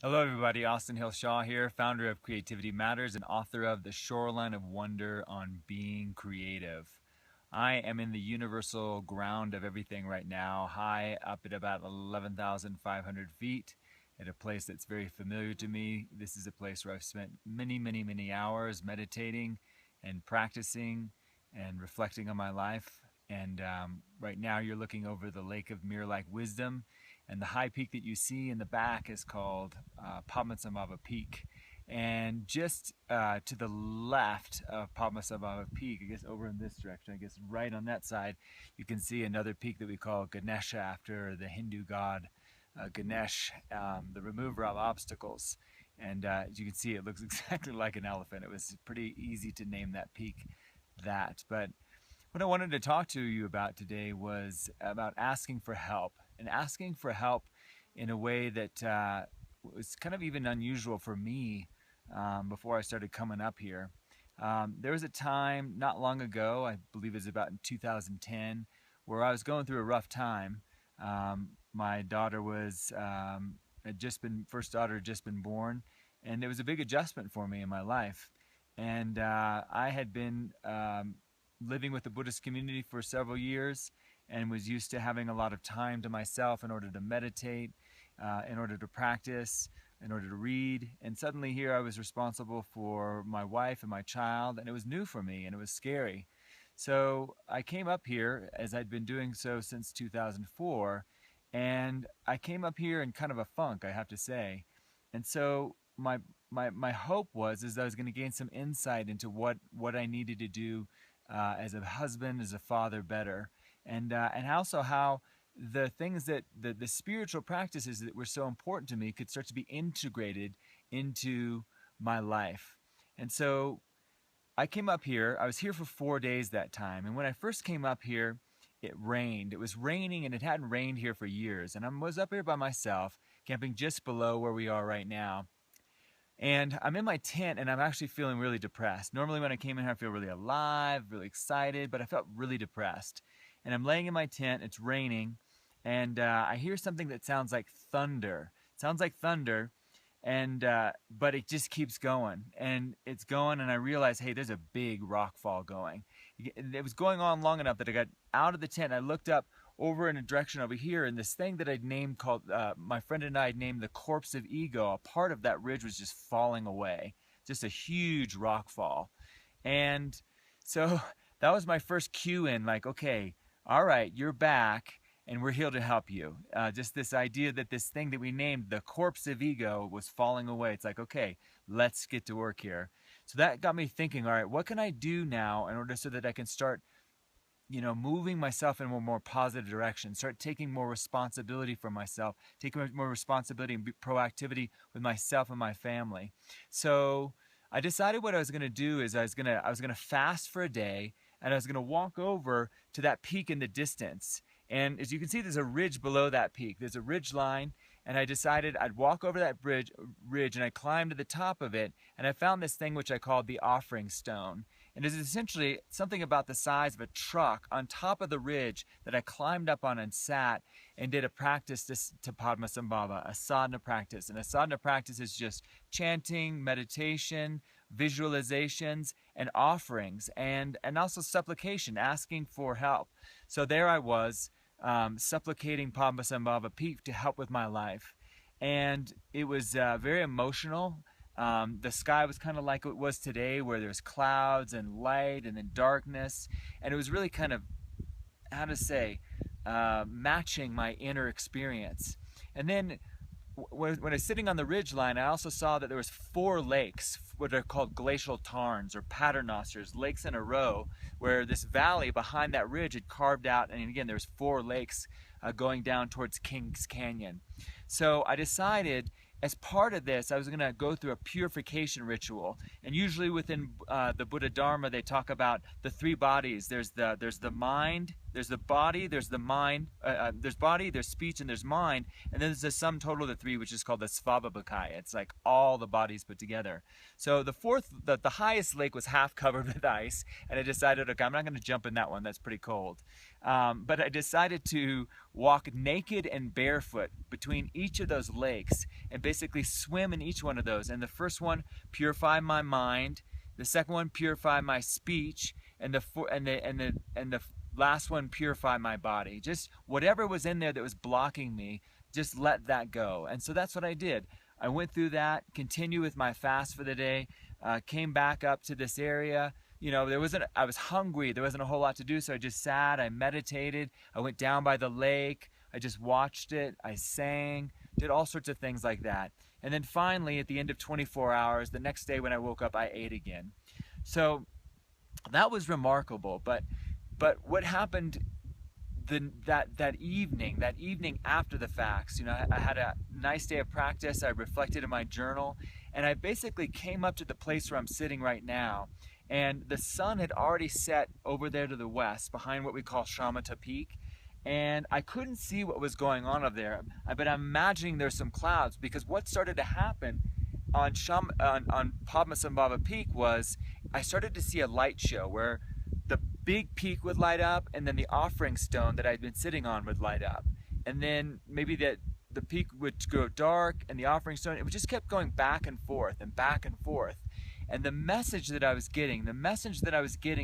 Hello, everybody. Austin Hill Shaw here, founder of Creativity Matters and author of The Shoreline of Wonder on Being Creative. I am in the universal ground of everything right now, high up at about 11,500 feet, at a place that's very familiar to me. This is a place where I've spent many hours meditating and practicing and reflecting on my life. And right now, you're looking over the lake of mirror-like wisdom, and the high peak that you see in the back is called Padmasambhava Peak. And just to the left of Padmasambhava Peak, I guess over in this direction, I guess right on that side, you can see another peak that we call Ganesha, after the Hindu god Ganesh, the remover of obstacles. And as you can see, it looks exactly like an elephant. It was pretty easy to name that peak that. But what I wanted to talk to you about today was about asking for help, and asking for help in a way that was kind of even unusual for me before I started coming up here. There was a time not long ago, I believe it was about in 2010, where I was going through a rough time. My daughter had just been, first daughter had just been born, and it was a big adjustment for me in my life. And I had been living with the Buddhist community for several years and was used to having a lot of time to myself in order to meditate, in order to practice, in order to read. And suddenly here I was responsible for my wife and my child, and it was new for me and it was scary. So I came up here, as I'd been doing so since 2004, and I came up here in kind of a funk, I have to say. And so my hope was is that I was going to gain some insight into what I needed to do as a husband, as a father, better, and also how the things that the spiritual practices that were so important to me could start to be integrated into my life. And so I came up here. I was here for 4 days that time, and when I first came up here, it rained. It was raining, and it hadn't rained here for years. And I was up here by myself, camping just below where we are right now. And I'm in my tent, and I'm actually feeling really depressed. Normally when I came in here, I feel really alive, really excited, but I felt really depressed. And I'm laying in my tent, it's raining, and I hear something that sounds like thunder. It sounds like thunder, and but it just keeps going. And it's going, and I realize, hey, there's a big rock fall going. It was going on long enough that I got out of the tent, and I looked up over in a direction over here, and this thing that I'd named called, my friend and I had named the corpse of ego, a part of that ridge was just falling away. Just a huge rock fall. And so that was my first cue in, like, okay, all right, you're back, and we're here to help you. Just this idea that this thing that we named the corpse of ego was falling away. It's like, okay, let's get to work here. So that got me thinking, all right, what can I do now in order so that I can start moving myself in a more positive direction, start taking more responsibility for myself, taking more responsibility and proactivity with myself and my family. So I decided what I was going to do is I was going to fast for a day, and I was going to walk over to that peak in the distance. And as you can see, there's a ridge below that peak. There's a ridge line, and I decided I'd walk over that ridge, and I climbed to the top of it, and I found this thing which I called the offering stone. And it's essentially something about the size of a truck on top of the ridge that I climbed up on and sat and did a practice to Padmasambhava, a sadhana practice. And a sadhana practice is just chanting, meditation, visualizations, and offerings, and also supplication, asking for help. So there I was, supplicating Padmasambhava Peak to help with my life. And it was very emotional. The sky was kind of like it was today, where there's clouds and light and then darkness. And it was really kind of, how to say, matching my inner experience. And then when I was sitting on the ridge line, I also saw that there was 4 lakes, what are called glacial tarns or paternosters, lakes in a row, where this valley behind that ridge had carved out, and again, there's 4 lakes going down towards Kings Canyon. So I decided, as part of this, I was going to go through a purification ritual. And usually within the Buddha Dharma, they talk about the 3 bodies. There's the mind, there's the body, there's the mind, there's body, there's speech, and there's mind. And then there's the sum total of the 3, which is called the Svabhavakaya. It's like all the bodies put together. So the highest lake was half covered with ice, and I decided, okay, I'm not going to jump in that one. That's pretty cold. But I decided to walk naked and barefoot between each of those lakes and basically swim in each one of those. And the first one, purify my mind. The second one, purify my speech. And the last one, purify my body. Just whatever was in there that was blocking me, just let that go. And so that's what I did. I went through that, continued with my fast for the day, came back up to this area. You know, I was hungry. There wasn't a whole lot to do, so I just sat, I meditated, I went down by the lake, I just watched it, I sang, did all sorts of things like that. And then finally, at the end of 24 hours, the next day when I woke up, I ate again. So that was remarkable. But what happened that evening after the facts, you know, I had a nice day of practice. I reflected in my journal, and I basically came up to the place where I'm sitting right now, and the sun had already set over there to the west behind what we call Shamatha Peak, and I couldn't see what was going on up there, but I'm imagining there's some clouds, because what started to happen on Padmasambhava Peak was I started to see a light show where the big peak would light up, and then the offering stone that I'd been sitting on would light up, and then maybe the peak would go dark and the offering stone, it just kept going back and forth and back and forth. And the message that I was getting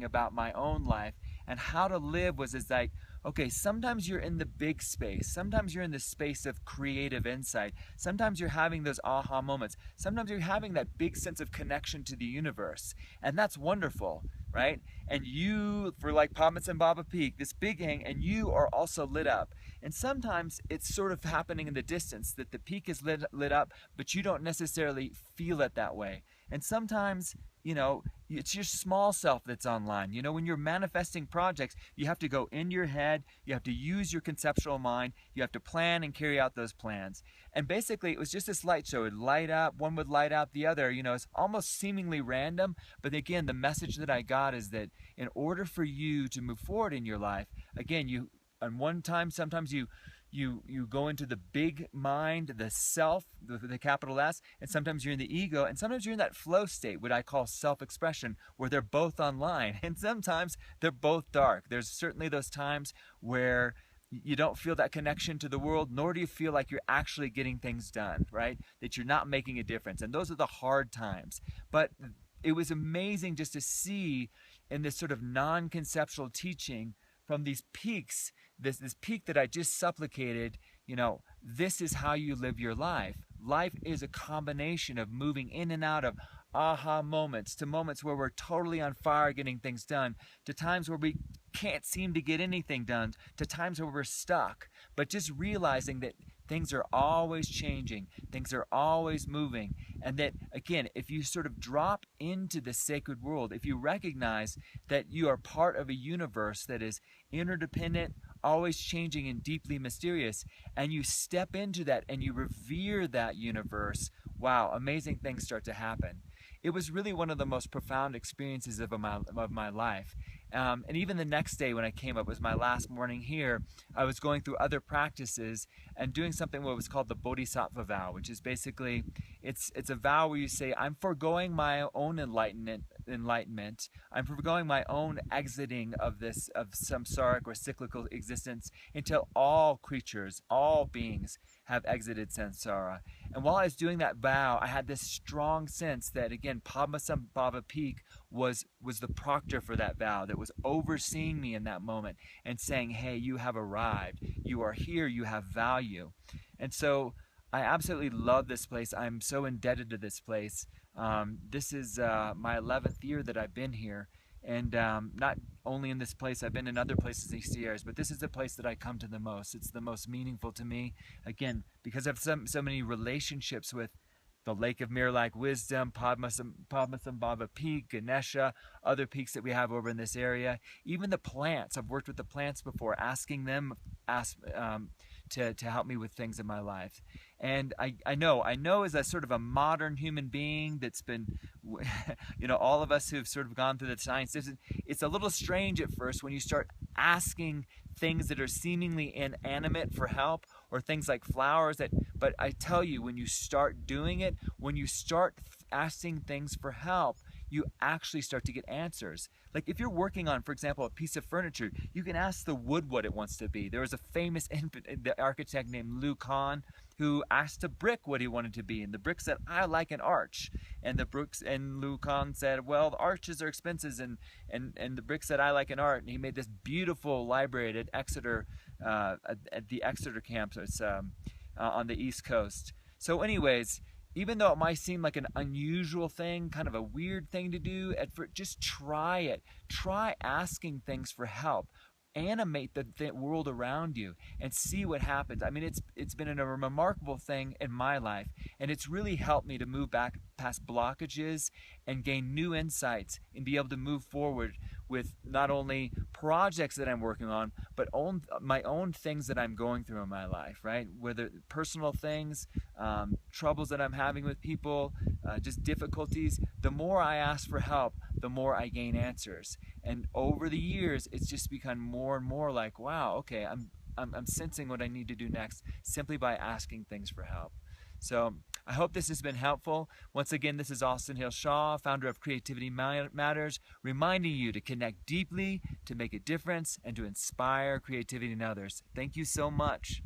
about my own life and how to live was like, okay, sometimes you're in the big space. Sometimes you're in the space of creative insight. Sometimes you're having those aha moments. Sometimes you're having that big sense of connection to the universe. And that's wonderful, right? And you, for like Padmasambhava Peak, this big hang, and you are also lit up. And sometimes it's sort of happening in the distance, that the peak is lit up, but you don't necessarily feel it that way. And sometimes, you know, it's your small self that's online. You know, when you're manifesting projects, you have to go in your head, you have to use your conceptual mind, you have to plan and carry out those plans. And basically, it was just this light show. It would light up, one would light out the other. You know, it's almost seemingly random. But again, the message that I got is that in order for you to move forward in your life, again, sometimes you go into the big mind, the self, the capital S, and sometimes you're in the ego, and sometimes you're in that flow state, what I call self-expression, where they're both online, and sometimes they're both dark. There's certainly those times where you don't feel that connection to the world, nor do you feel like you're actually getting things done, right? That you're not making a difference, and those are the hard times. But it was amazing just to see in this sort of non-conceptual teaching from these peaks, this peak that I just supplicated, you know, this is how you live your life. Life is a combination of moving in and out of aha moments to moments where we're totally on fire getting things done, to times where we can't seem to get anything done, to times where we're stuck. But just realizing that things are always changing, things are always moving, and that, again, if you sort of drop into the sacred world, if you recognize that you are part of a universe that is interdependent, always changing and deeply mysterious, and you step into that and you revere that universe, wow, amazing things start to happen. It was really one of the most profound experiences of my life. And even the next day when I came up, it was my last morning here, I was going through other practices and doing something what was called the Bodhisattva vow, which is basically, it's a vow where you say, I'm foregoing my own enlightenment, I'm foregoing my own exiting of samsaric or cyclical existence until all creatures, all beings have exited samsara. And while I was doing that vow, I had this strong sense that, again, Padmasambhava Peak was the proctor for that vow, that was overseeing me in that moment and saying, hey, you have arrived, you are here, you have value. And so I absolutely love this place. I'm so indebted to this place. This is my 11th year that I've been here, and not only in this place, I've been in other places these years, but this is the place that I come to the most. It's the most meaningful to me, again, because I have so many relationships with the Lake of Mirror-like Wisdom, Padmasambhava Peak, Ganesha, other peaks that we have over in this area. Even the plants, I've worked with the plants before, asking them to help me with things in my life. And I know as a sort of a modern human being that's been, you know, all of us who've sort of gone through the science, it's a little strange at first when you start asking things that are seemingly inanimate for help, or things like flowers but I tell you, when you start doing it, when you start asking things for help, you actually start to get answers. Like if you're working on, for example, a piece of furniture, you can ask the wood what it wants to be. There was a famous the architect named Lou Kahn who asked a brick what he wanted to be, and the brick said, "I like an arch." And Lou Kahn said, "Well, the arches are expensive," and the brick said, "I like an art." And he made this beautiful library at Exeter, at the Exeter campus on the East Coast. So anyways, even though it might seem like an unusual thing, kind of a weird thing to do, just try it. Try asking things for help. Animate the world around you and see what happens. I mean, it's been a remarkable thing in my life, and it's really helped me to move back past blockages and gain new insights and be able to move forward with not only projects that I'm working on, but my own things that I'm going through in my life, right? Whether personal things, troubles that I'm having with people, just difficulties. The more I ask for help, the more I gain answers. And over the years, it's just become more and more like, wow, okay, I'm sensing what I need to do next simply by asking things for help. So I hope this has been helpful. Once again, this is Austin Hill Shaw, founder of Creativity Matters, reminding you to connect deeply, to make a difference, and to inspire creativity in others. Thank you so much.